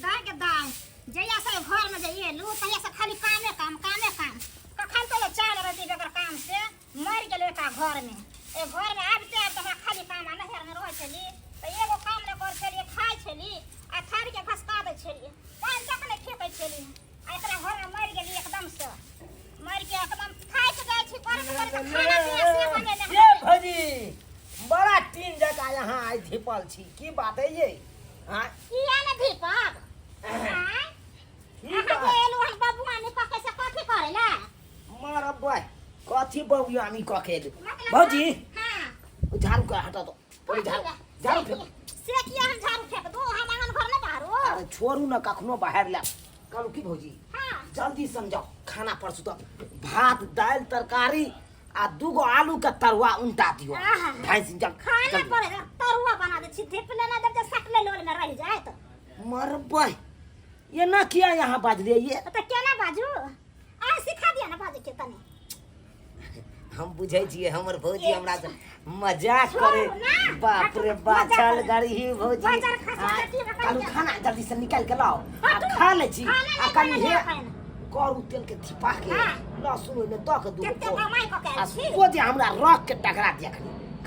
दाय के दाय जैया से घर में जाइए लू तैया से खाली कामे काम कखन तो चाल रही बेगर काम से मर गेले का घर में ए घर में आबते आब हमरा खाली काम आ नहर में रह छली त एगो काम न कर छली खाय छली आ थारी के घसका दे छली पान तक न फेकै छली आ एकरा घर में मर गेली एकदम से मर के एकदम खाय के जाय छी पर खाना पीना से बने ये भजी बड़ा टीन जका यहाँ आई धिपल छी की बात है ये हां किया न दीपक हां की एलु हम बबुआ ने पके से कथि करेला मार बय कथि बबुआ मी कखेल भौजी हां झाड़ू का हटा दो ओइ झाड़ू फेंक से किया हम झाड़ू फेंक दो हम आंगन घर में बाहरो अरे छोड़ू न कखनो बाहर ला कहलू की भौजी हां जल्दी समझाओ खाना परसु तो भात दाल तरकारी आ दूगो आलू का तरुआ उनटा दियो ढाई से जब खाना पड़े तरुआ बना दे छी धिपले ना जब सकले लोल में रह जाए तो मर बय ये ना किया यहाँ बाज ले ये तो केना बाजू आ सिखा दिया ना बाजे के तने हम बुझे छिए हमर भौजी हमरा से मजाक करे बाप रे बाछल गड़ी ही भौजी कालू खाना जल्दी से निकाल के लाओ आ खा ले छी आ कनी हे करू तेल के थिपा के लहसुन में द के दूगो आ सोजे हमरा रख के टकरा दिया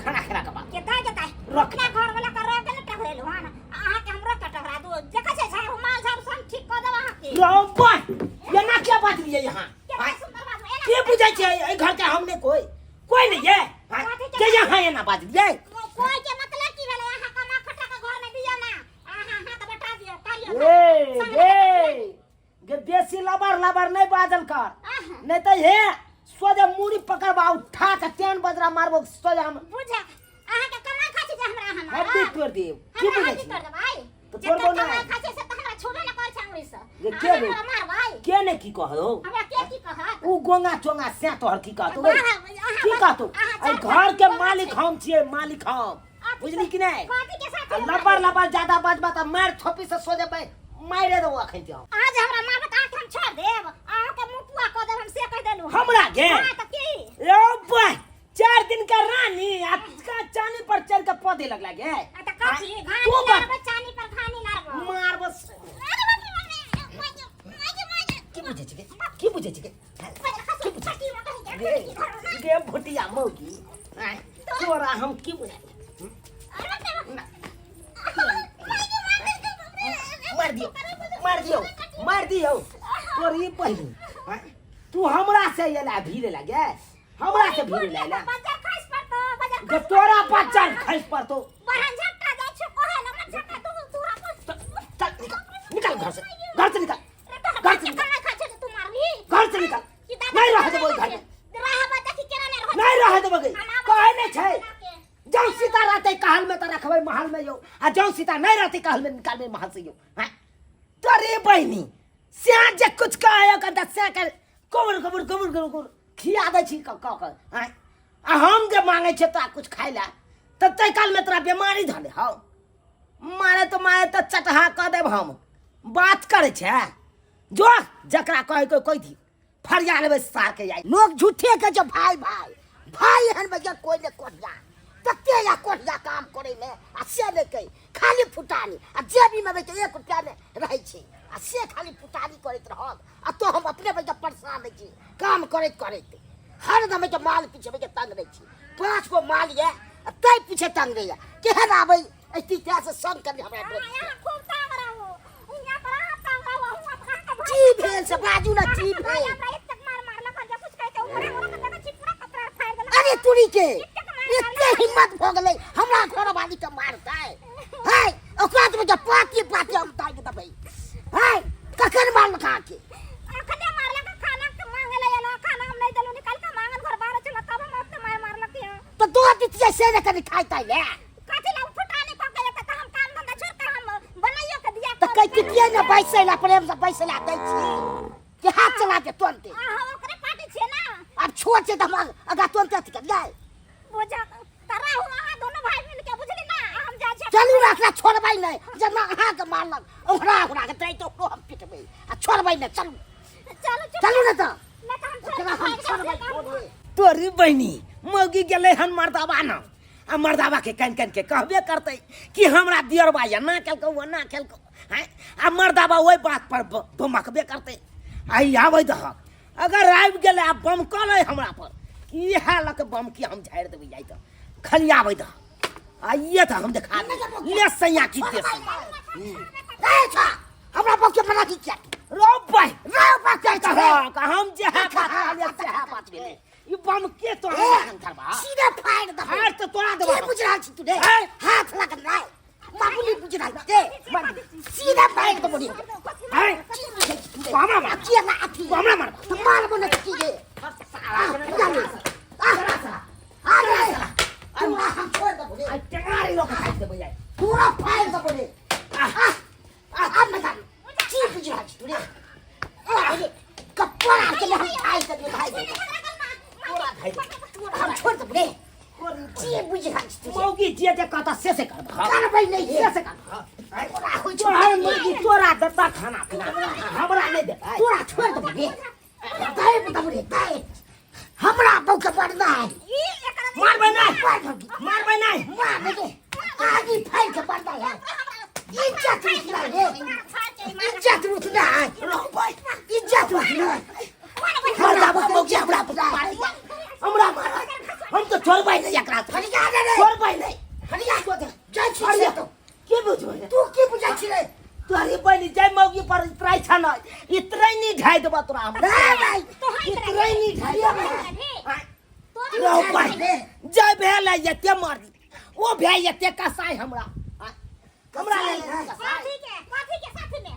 खाना खेला के बाद के दाय रख ना घर वाला कर रख के न टकरे लो हां आहा के हमरा के टकरा दो देखा छै झाड़ू माल झाड़ू सब ठीक कर देबा हां के लो बय ये ना क्या बात लिए यहाँ के बुझे छै ए घर के हमने कोई नहीं है के यहाँ ये ना बात लिए कोई के मतलब की भेले आहा कमा खटा के घर में दिया ना आहा हाथ बटा दियो कारियो गे देसी लबर नहीं बादल कर नहीं तो ये सोजे मुड़ी पकड़बा उठा के तेन बजरा मारबो सोजे हम बुझा आहा के कमा खाची जे हमरा हम हड्डी तोड़ देब की बुझे छी कर दे भाई तो तोड़बो ना कमा खाची से त हमरा छोड़े ना कर छांगरी से ये के हमरा मार भाई के ने की कहलो हमरा के की कहत उ गोंगा चोंगा से तोहर की कहतो की कहतो ए घर के मालिक हम छिए मालिक हम बुझली कि नहीं कथि के साथ लबर ज्यादा बजबा त मार थोपी से सोजे भाई मारे दो अखन जाओ आज हमरा मारत आठ हम छोड़ देब आहा के मुपुआ क देब हम से कह देलु हमरा गे हां त की ए भाई 4 दिन का रानी आज का चानी पर चढ़ के पौधे लगला गे त कथि घानी लारब चानी पर घानी लारब मार बस अरे बाप रे की बुझे छी की बुझे छी की बुझे गे भोटिया मौगी तोरा हम की बुझे मार दियो तोरी पहली तू हमरा से ये ला भीरे लगे हमरा से भीरे लाला बच्चा खस पर तो जे तोरा बच्चा खस पर तो बहन झटका जाय छ कोहे लमन झटका तू निकल घर से निकल घर से निकल खाना खा छ तू मारली घर से निकल नहीं रह देबो घर में रहा बता कि केना नहीं रह देबो कहे नहीं छै जौ सीता रहते कहल में त रखबै महल में यो आ जौ सीता नहीं रहते कहल में निकाल में महल से यो हां तोरे बहनी से जे कुछ कहे का से कर कबर खिया दे छी क हां आ हम जे मांगे छ त कुछ खाइला त तै काल में तोरा बीमारी धले हौ मारे त चटहा क देब हम बात करे छ जो जकरा कहे कोई थी फरिया लेबे सार के जाई लोग झूठे के जो भाई हन बजा कोई ने कोठिया तते या कोठिया काम करे में आ से ले के खाली फुटानी आ जेबी में बेटे 1 रुपया ने रहै छी आ से खाली फुटानी करैत रहल आ तो हम अपने बजा परेशान छी काम करैत हर दम के माल पीछे के तंग रही छी 5 गो माल ये तै पीछे तंग रही केहन आबै एती त्या से संग कर हमरा खूब तांग रहो इया पर तांग रहो हम जी भेल से बाजू ना जी भेल मार लखन कुछ कहते ऊपर के पूरा कपड़ा फाड़ देला अरे तुड़ी के इतने हिम्मत भ गेलै हमरा घर वाली के मारतै है ओकरा तो जब पाती हम ताई के दबै है कखन मार खा के अखने मारला का खाना के मांगले ना खाना हम नहीं देलु निकाल के मांगन घर बाहर चला तब हम अपने मार मारलक तो दो दितिया से ने कनी खाइतै ले काठी ला फुटाने पक गए त हम काम धंधा छोड़ के हम बनाइयो के दिया तो कह दितिया ने बैसैला प्रेम से बैसैला दै छी के हाथ चला के तुरंत हां ओकरे पार्टी छे ना अब छोड़ से त हम अगा तुरंत अथी कर ले बुझा तरा हुआ दोनों भाई मिल के बुझली ना हम जा छ चलू रखला छोड़बै नहीं जना अहा के मारलक ओकरा के तै तो हम पिटबै आ छोड़बै नहीं चलू ना तो हम छोड़बै तोरी बहनी मौगी गेलै हन मर्दाबा ना आ मर्दाबा के कन के कहबे करतै कि हमरा दियरबा या ना केलको हैं आ मर्दाबा ओई बात पर बमकबे करते आई आबै दह अगर आबि गेलै आ बम कलै हमरा पर इएह लक बम की हम झाड़ि देबै जाइ तऽ खाली आबै दह आइए तऽ हम देखा ले सैया की दे हमरा पक्के बना की क्या रो भाई हम जे है बात भेलै ई बम के तो धरबा सीधे फाड़ दे हाथ तो तोड़ा देबा के बुझ रहल छी तू रे हाथ लगा नहीं मामूली बुझ रहल दे सीधे फाड़ दे बोली हैं हमरा मार की ना अथी हमरा मार तुम मार बने की गे हम छोड़ दे बोली आ टेंगारी लोग खाइ देबै जाइ पूरा फाड़ दे बोली अब मजा की बुझ रहल छी तू रे कपड़ा के हम खाई दे भाई पूरा खाइ दे हम छोड़ दे बोली की बुझ रहल छी तू मौगी जे जे कहता से कर करबै नहीं से से कर तोरा मौगी तोरा देता खाना पीना हमरा नहीं देता तोरा छोड़ दे बोली दाई बता बोली दाई हमरा बौके पड़ना है मारबै नहीं मार दे आगे फाड़ के पड़ना है इज्जत उठना है इज्जत उठना है इज्जत उठना है हमरा बौके हमरा पड़ा हमरा मार हम तो छोड़बै नहीं एकरा फरिया दे रे छोड़बै नहीं फरिया को दे जाय छी रे तो के बुझबै तू की बुझै छी रे तोरी बनी जय मौगी पर इतराई छ न इतराई नहीं ढाई देबा तोरा हम नहीं इतराई नहीं ढाई देबा तो रो भाई जय भेल यते मार दी ओ भे यते कसाई हमरा हमरा ले साथी के साथी में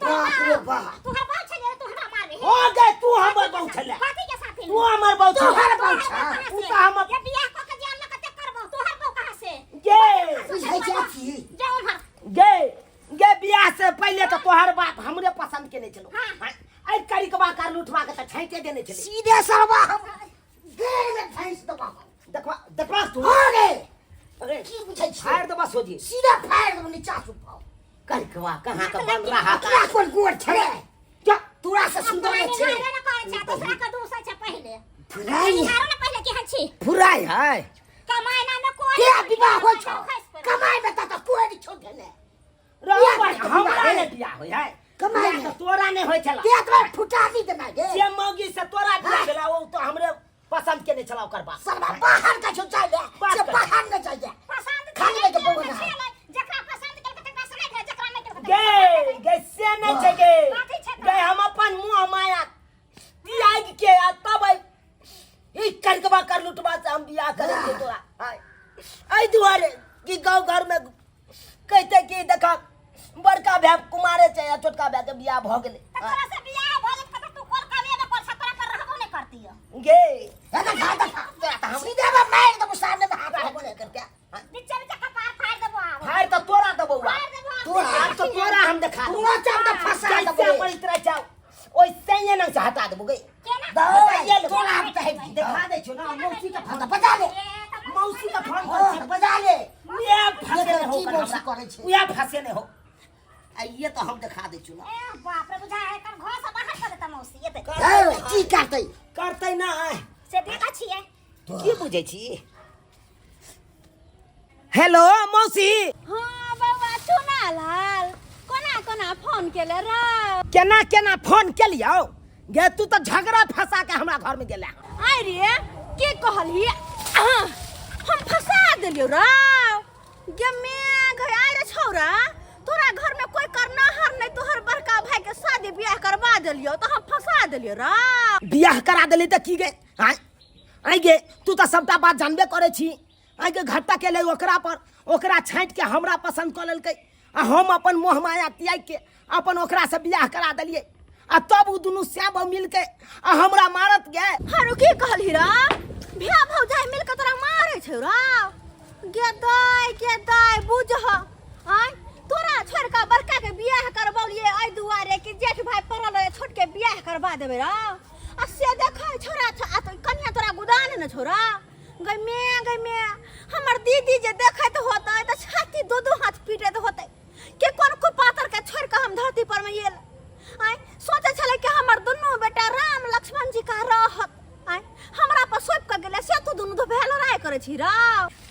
बाप रे बाप तू हर बात छले तू हमरा मारबे हो गए तू हमर बहु छले साथी के साथी तू हमर बहु तू छले हर बहु छा तू त हमर ये बियाह क के जान ल कते करबो तू हर बहु कहां से गे बुझै छी जाओ हर गे बियाह से पहले तो तोहर बाप हमरे पसंद के नहीं चलो हाँ। आई करिकबा कर लुटवा के त छैटे देने चले सीधे सरवा हम गेल में भैंस दबा देखवा तू हो रे अरे की बुझै छी फाड़ दबा सोजी सीधा फाड़ दो नीचा सुपाओ करिकबा कहां का बन रहा क्या कोन गोड़ छड़े क्या तोरा से सुंदर नहीं छे ना करे छा दूसरा का दूसरा छा पहले फुराई हारो ना पहले के हछी फुराई है कमाई ना में कोई के विवाह हो छ कमाई में त कोई नहीं छोड़ ले हमरा ने बियाह होय है कमाई बियाह तो तोरा ने होय छला के तो फुटा दी देना गे जे मौगी से तोरा बियाह भेला वो तो हमरे पसंद के नहीं चला ओकर बात सरवा बाहर का छो चाहिए से बाहर न चाहिए पसंद खाली लेके बोल रहा है जकरा पसंद के तकरा से नहीं जकरा नहीं के गे से नहीं छगे गे हम अपन मुंह माया त्याग के तब ई करकबा कर लुटवा से हम बियाह करेंगे तोरा आई दुआरे कि गांव घर में कहते कि देखा बड़का भाई कुमारे छै या छोटका भाई के बियाह भ गेलै तकरा से बियाह भ जात त तू कोन कवे में कोन सतरा पर रहबो नहीं करती है गे हम सीधे में मार दो सामने में हाथ बोले कर क्या नीचे नीचे कपार फाड़ देबो आब हाय तो तोरा दबौ फाड़ देबो तोरा आज तो तोरा हम दिखा तू चाम तो फंसा दबो कैसे पर इतना चाव ओइ सैये न से हटा देबो गे दो तोरा हम कहे दिखा दे छो ना मौसी का फोन बजा ले मौसी का फोन कर बजा ले ये फंसे देखो ने हो की मौसी करे छे ये फंसे ने हो ये तो हम दिखा दे छो ना ए बाप रे बुझा है कर घर से बाहर कर देता मौसी ये देख की करते करतै ना से देखा छिए की बुझै छी हेलो मौसी हाँ बाबा चुना लाल कोना कोना फोन केले रे केना केना फोन केलियौ गे तू तो झगड़ा फंसा के हमरा घर में गेला आई रे की कहलिए हम फंसा देलियो रे गे मैं घर आइ रे छौरा तोरा घर में कोई करना हर नहीं तोहर बड़का भाई के शादी ब्याह करवा देलियो तो हम फंसा देलियो रे बियाह करा देली त की गे आई गे तू तो सबटा बात जानबे करे छी आई गे घट्टा के ले ओकरा पर ओकरा छांट के हमरा पसंद कर लेलकै आ हम अपन मोह माया त्याग के अपन ओकरा से बियाह करा देलिए आ तब उ दुनु श्याम मिल के आ हमरा मारत गे हारू की कहली रे भैया भौजाई मिल के तोरा मारे छै रे गे दाई बुझ आई तोरा छोड़ के बड़का के बियाह करबौलिए आई दुआरे कि जेठ भाई पड़ल है छोट के बियाह करवा देबे रे आ से देखै छोरा कन्या तोरा गुदान न छोरा गई मैं हमर दीदी जे देखैत होतै त छाती दो हाथ पीटैत होतै के कोन को पातर के छोड़ के हम धरती पर में येल आई सोचे छले कि हमर दुनु बेटा राम लक्ष्मण जी का रहत आई हमरा पर सोप के गेले से तू दुनु तो भेल राय करे छी रा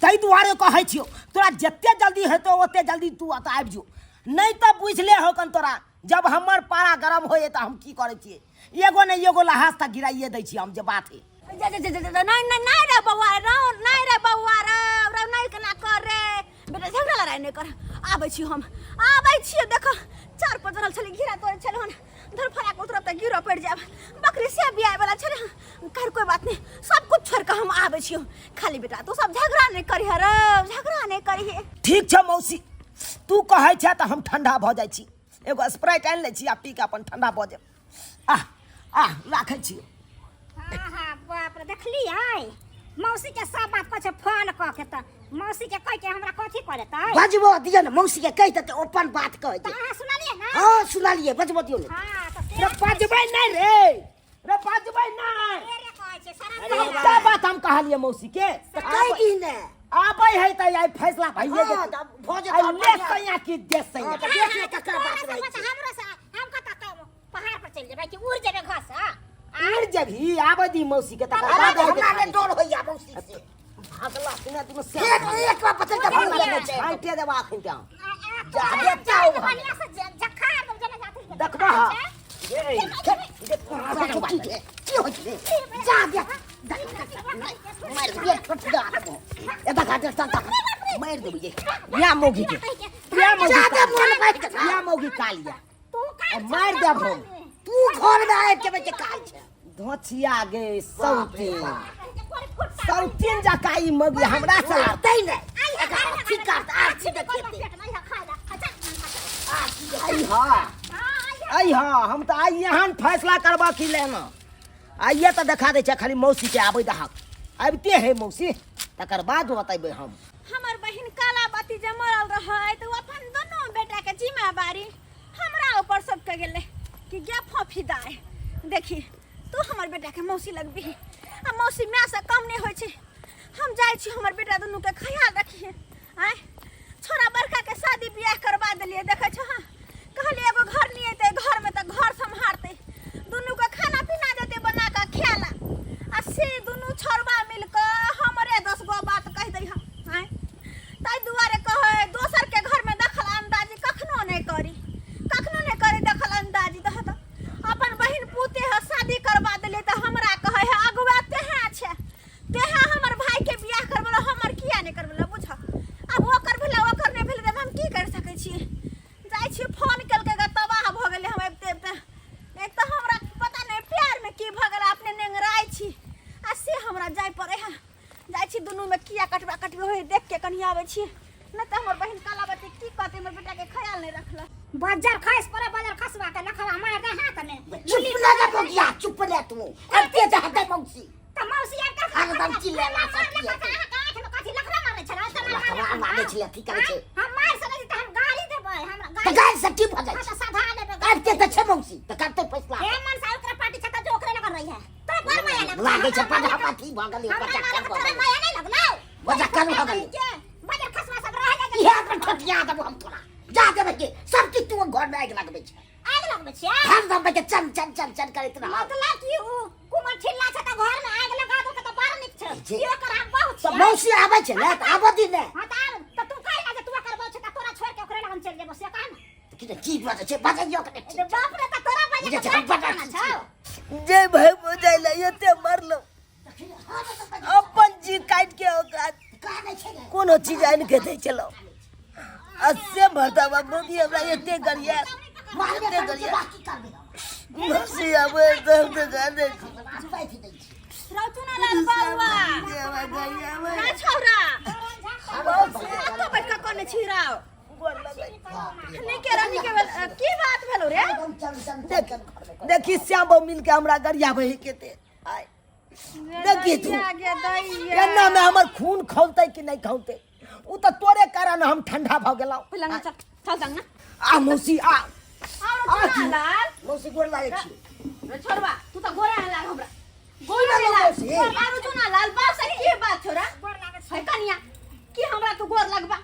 तै दुआरे कहै छियो तोरा जत्ते जल्दी हेतौ ओते जल्दी तू आबि जो नहीं तो बुझले हो कन तोरा जब हमर पारा गरम होए तो हम की करे छिए एगो नहीं एगो लहास तक गिराइए दै छी हम जे बात है नहीं रे बउआ रो नहीं रे बउआ रो नहीं केना कर रे बेटा झगड़ा लड़ाई नहीं कर आबै छी हम आबै छी देख चार पर चढ़ल छली घिरा तोड़े छल हन धर फड़ा के उतरब त गिरो पड़ जाब बकरी से बियाह वाला छल कर कोई बात नहीं सब कुछ छोड़ के हम आबै छी खाली बेटा तू सब झगड़ा नहीं करी रे झगड़ा नहीं करी ठीक छ मौसी तू कहै छ त हम ठंडा भ जाइ छी एगो स्प्राइट आनि लै छी आ पी के अपन ठंडा भ जाब आ राखै छी हाँ बाप रे देखलियै मौसी के सब बात कहै छै फोन क के त मौसी के कह के हमरा कथी करतै बजबो दियो न मौसी के कहि त अपन बात कह दे हां सुनलिए ना हां सुनालिए बजबो दियो न हां त रे बजबै नहीं रे बजबै नहीं तेरे कहै छै सारा क्या बात हम कहलिए मौसी के त कहि दी ने आबै है त आई फैसला भइए हां जेतै त भोज आई ले सैया की देश सैया देख ले ककर बात रही छै हमरो से हम कत पहाड़ पर चल जेबै कि उड़ जेबै घर से आर जभी आबै दी मौसी के तकर अरे बाद हमरा ने डर होइया मौसी से भागला सुना तुम से एक बार पता का भाग लगे छै हाइटे देबा खन क्या जा जाओ बढ़िया से जखा दम जने जाती देखबा ए की हो छै जा दे मार दे फटका दो ए बका दे ता मार देबे ये या मौगी के या मौगी जा दे मोन बैठ के या मौगी कालिया तू का मार देब हम तू घर में आए के बच्चे काल छै धोचिया गे सौतीन जकाई मौगी हमरा से लड़तै नै एकर ठीक कर आ छी देखते आई हाँ हम तो आई यहाँ फैसला करबा की लेना आइए तो देखा दे खाली मौसी के आबै दहक अबते है मौसी तकर बाद बतेबे हम हमर बहिन काला बाती जे मरल रहै त अपन दोनों बेटा के जिम्मेवारी हमरा ऊपर सब के गेले कि गे फफीदार देखी तू हमर बेटा के मौसी लगबी आ मौसी मां से कम नहीं होय छै हम जाय छी हमर बेटा दोनों के ख्याल रखिए आय छोरा बड़का के शादी बियाह करबा देलिए देखे छ हां कहलिए एगो घर नहीं एते घर में त घर संभारते दोनों के खाना पीना देते बना के खियाला आ से दोनों छोरबा मिल के हमरे 10 गो बात कह दई हां आय ताई दुआरे कहे दोसर के घर में दखल अंदाजी कखनो नहीं करी दखल अंदाजी दहत अपन बहिन पूते है शादी करबा देले त हमरा कहे है अगुआ तेहा छै तेहा हमर भाई के बियाह करबला हमर किया नहीं करबला बुझ अब ओकर भेला ओकर नहीं भेले हम की कर सकै छी जाय छी फोन कल के तबाह भ गेले हम एते एक त हमरा पता नहीं प्यार में की भ गेल अपने नेंगराय छी आ से हमरा जाय पड़े है जाय छी दुनू में किया कटबा कटबे होय देख के कनी आबै छी न त हमर बहिन कालावती की कहते हमर बेटा के ख्याल नहीं रखला बाजार खस पर बाजार खसवा के लखवा मार दे हाथ में चुप लगा बोगिया चुप ले तू अते चाहते मौसी त मौसी एक एकदम चिल्लाला सकी कथी लखवा मारे छला त मारे छिले की करे छै हम मार सकै त हम गाली देबै हमरा त गाल से की भजै त साधा लेबै करते त छै मौसी त करते फैसला हे मन सा ओकरा पार्टी छता जो ओकरे लग रही है तो पर माया लागे छै पढ़ा पाती भ गेलै हमरा बच्चा माया नहीं लगलो बच्चा कर भ गेलै बाजार खसवा सब रह जाए इहे अपन ठटिया देबो हम तोरा जा देबे के सब चीज तू घर में आग लगबै छै आग लगबै छै हम सब के चन चन चन चन करैत रह मतलब की उ कुमर ठिल्ला छ त घर में आग लगा दो त बाहर निक छै यो कर आग बहुत तो छै मौसी आबै छै ने त आबो दी ने हां त तू कहि ना तू करबो छ त तोरा छोड़ के ओकरे लगन चल जेबो से कह ना कि चीज बात छै बात जो के ए बाप रे त तोरा बजे जे हम पता छै जे भाई बुझाई ले एते मरलो अपन जी काट के ओकरा का नै छै कोनो चीज आनि के दै चलो अस्से भरता बाबूजी हमरा एते गरिया मार के एते गरिया बाकी कर दे मौसी आबै सब त गाने जुबाई थी दै छै रौचुना लाल बाबा जेवा गरिया में का छौरा तो बैठ के कोने छिराव गोर लगै नहीं के की बात भेलो रे एकदम चन चन चन चन घर में देखी श्याम बाबू मिल के हमरा गरिया बही के ते आय देखी तू गे दैया एना में हमर खून खौलते कि नहीं खौलते उ त तोरे कारण हम ठंडा भ गेलौ लंग चल चल जांग ना आ मौसी आ और चुना लाल मौसी गोर लागे छी रे छोरबा तू तो गोरा है लाल हमरा गोर लागे मौसी और चुना लाल बा सही की बात छोरा गोर लागे है कनिया की हमरा तू गोर लगबा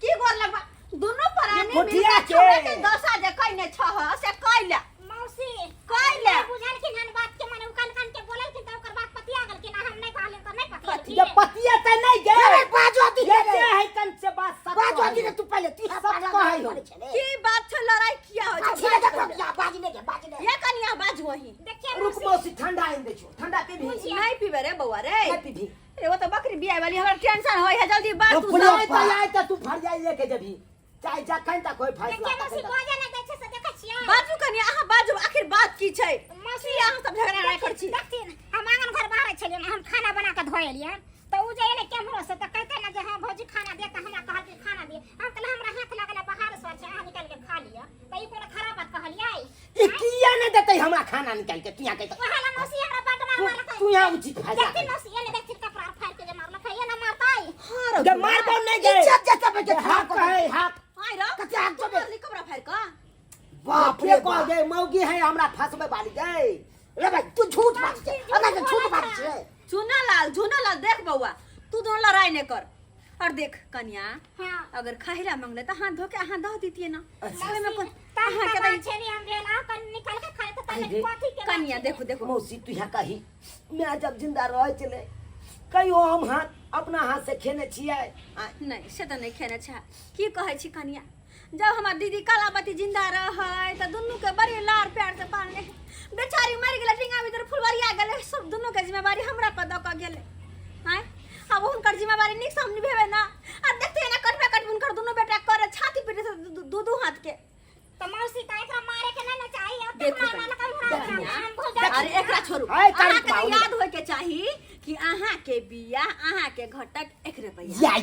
की गोर लगबा दोनों प्राणी मिल मुठिया के के। छोरे के दशा जे कइने छह से कइला मौसी कइला बुझल कि नन बात के मने कान कान के बोलै कि त ओकर बात पतिया गेल कि ना हम नहीं कहले त नहीं पतिया जब पतिया त नहीं गे अरे बाजो दी ये है कन से बात सब बाजो दी तू पहले तू सब कहै हो की ये कनिया बाजू वही देखिए रुक मौसी ठंडा आइन दे छो ठंडा पी भी नहीं पीबे रे बउआ रे नहीं पी भी एगो तो बकरी बियाह वाली हमरा टेंशन होय है जल्दी बात तू पुलिया तो आए त तू फर जाई लेके जभी चाहे जखन तक कोई फैसला देखिए मौसी बाजे ना देखे से देखै छियै बाजू कनिया अहाँ बाजू आखिर बात की छै मौसी अहाँ सब झगड़ा नहीं कर छी देखथिन हम आंगन घर बाहर छलियै हम खाना बना के धोय एलियै तो उ जे एले कैमरा से त कहते ना जे हां भौजी खाना दे त हमरा कहल कि खाना दे हम कहले हमरा हाथ लागल बाहर से छै अहाँ निकाल के खा लिया त ई कोनो खराब बात कहलियै ई किया नहीं देते हमरा खाना निकाल के किया कहते वहाला मौसी हमरा बड मार तू यहाँ उचित फैसला देखथिन मौसी एले देखथिन कपड़ा फाड़ के जे मारल खइए ना मारताई हां जब मार पाऊ नहीं गए इज्जत जता पे के हाथ है हाथ हाय रो कते हाथ तो दे कपड़ा फाड़ का बाप रे कह गए मौगी है हमरा फसबे वाली गए रे भाई तू झूठ बात छे हमरा के झूठ बात छे झूना लाल देख बउआ तू दोनों लड़ाई नहीं कर और देख कन्या हां अगर खाहिला मांगले तो हाथ धो के हाथ दह दीतिए ना मौसी में कौन ताहा के दै छेली हम भेला कन निकाल के खाए त तने कथि के कन्या देखो देखो मौसी तू यहाँ कही मैं जब जिंदा रह चले कहियो हम हाथ अपना हाथ से खेने छियै नहीं से तो नहीं खेने छा की कहै छी कन्या जब हमार दीदी कलावती जिंदा रहै त दुन्नु के बड़ी लार प्यार से पालने बेचारी मर गेले टिंगा भीतर फुलवरिया गेले सब दुन्नु के जिम्मेवारी हमरा पर द क गेले हैं अब हुनकर जिम्मेवारी निक सामने भेबे ना आ देखते ना कटबे कट हुनकर दुन्नु बेटा करे छाती पीटे से दू हाथ के त मौसी त एकरा मारे के ना चाहिए देखो मारला का अरे एकरा छोड़ू हाय कर अहाँ के पाऊ याद होय के चाही कि अहाँ के बियाह अहाँ के घटक एकरे पे या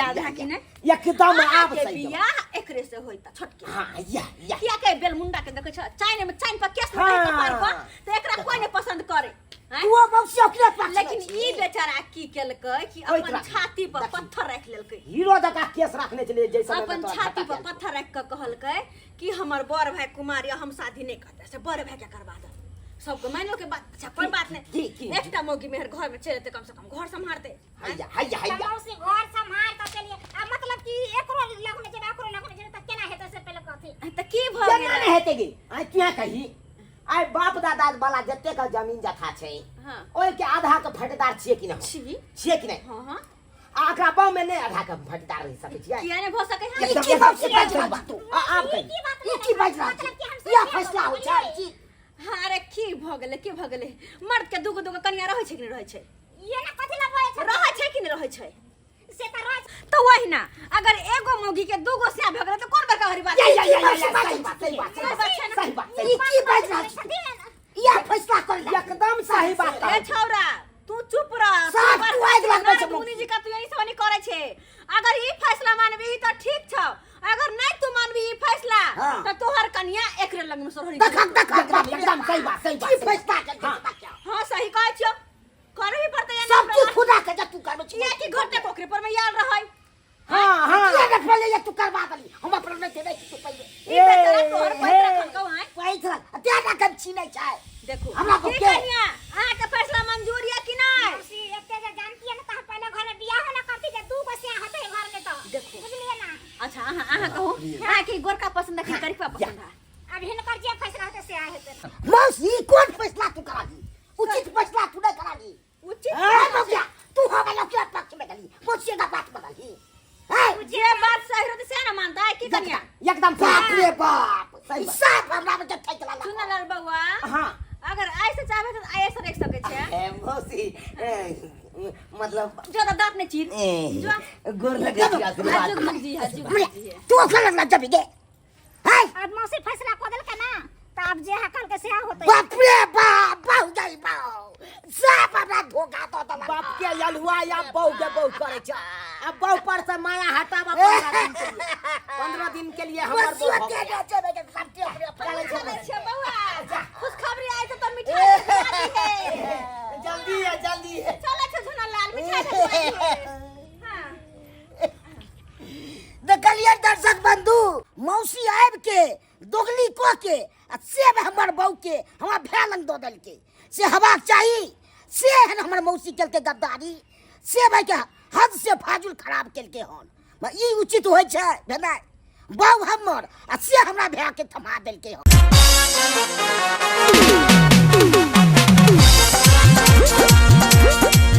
याद है कि नहीं एकदम अहाँ आप के सही बियाह एकरे से होइता छोटके हां या किया के बेल मुंडा के देखे छ चाइने में चाइन पर केस हाँ। नहीं कपार पर तो एकरा कोई नहीं पसंद करे हैं? तू मौसी ओकरे पास लेकिन ई बेचारा की केलकै कि ओइ अपन तरह। छाती पर देखी। पत्थर रख लेलकै हीरो दका केस रखने चले जैसे अपन छाती पर पत्थर रख के कहलकै कि हमर बड़ भाई कुमार या हम शादी नहीं करते से बड़ भाई के करवा दे सबको मानो के बात अच्छा कोई बात की, की, नहीं एकटा मौगी मेहर घर में चले कम से कम घर संभालते हैया मौसी घर संभाल के चलिए आ मतलब कि एकरो लगने जे एकरो लगने जे त केना हेतै से पहले कथि त की भ केना गेलै नहीं हेते गे आई क्या कही आई बाप दादा वाला जत्ते का जमीन जथा छै हां ओइ के आधा के फटदार छिए कि नहीं छी छिए कि नहीं हां हां आकरा बाव में नहीं आधा के फटदार रह सके छिए किया नहीं भ सकै है एकदम की बात से बात एकदम बात तू आप कही ई की बात रहा मतलब कि हम या फैसला हो जाए जी हाँ अरे की भ गेलै मर्द के दूगो कन्या रहै छै कि नहीं रहै छै ये ना कथि लगबै छै रहै छै कि नहीं रहै छै से त रोज तो वही ना अगर एगो मौगी के दूगो से भ गेलै तो कोन बड़का हरी बात या सही बात ई की बात रहा या फैसला कर ले एकदम सही बात ए छौरा तू चुप रह साफ तू आइग लगबै छै मुनि जी का तू यही सब नहीं करे छे अगर ई फैसला मानबी त ठीक छ अगर नहीं तू मानबी ई फैसला हाँ। त तोहर कन्या एकरे लग में सोहरी देख एकदम सही बात की फैसला कर हां सही कहै छियो करे ही पड़ते या सब चीज खुदा के जब तू करबे किया कि घटे कोकरे पर में याद रहै हां हां किया देख पहले ये तू करवा दली हम अपना नहीं देबे तू पहले ई बेचारा तोहर पैसा खलकौ हैं पैसा त्यागा कर छीनै छै देखो हमरा को की के? कन्या अहाँ के फैसला मंजूर या कि नहीं मौसी एते जे जानती है ना त पहले घर में बियाह ना करती जे दू बसिया हते घर में तो देखो। बुझलिए ना अच्छा अहाँ कहू अहाँ के गोरका पसंद है कि करिका पसंद है अब हिनकर जे फैसला होते से आए हेतै मौसी कौन फैसला तू करा दी उचित फैसला तू नहीं करा दी उचित हो गया तू हो गया के पक्ष में गली मौसी का बात बदली है जे बात सही रहते से ना मानता है कि कन्या एकदम बाप सही रे बाप सही बात। साफ हमरा में ठेक ला सुन लाल बउआ हां अगर ऐसे चाहे तो ऐसे देख सके छे ए मौसी मतलब जो तो दांत ने चीर जो गोर लगे जुग जी है जुग जी है तू अकेला ना जब दे है अब मौसी फैसला को देलकै ना त अब जे हकल के से होतै बाप रे बाप बहु जाई बाऊ साफ हमरा धोखा तो दला बाप के यलुआ या बहू के बहू करे छ अब बहू पर से माया हटावा 15 दिन के लिए हमर मौसी बहू के ना जब के सब अपने चले छे बउआ खुशखबरी आई तो मिठाई खिला दी है जल्दी है चले छे सुना लाल मिठाई खिला हां देखलिए दर्शक बंधु मौसी आब के दोगली को के आ सेब हमर बहू के हमरा भै लंग दो दल के से हवा चाहिए से हन हमर मौसी केल के गद्दारी से भाई के हद से फाजुल खराब केल के हन ई उचित होय छै भेलै बहू हमर आ से हमरा भै के थमा देल के हन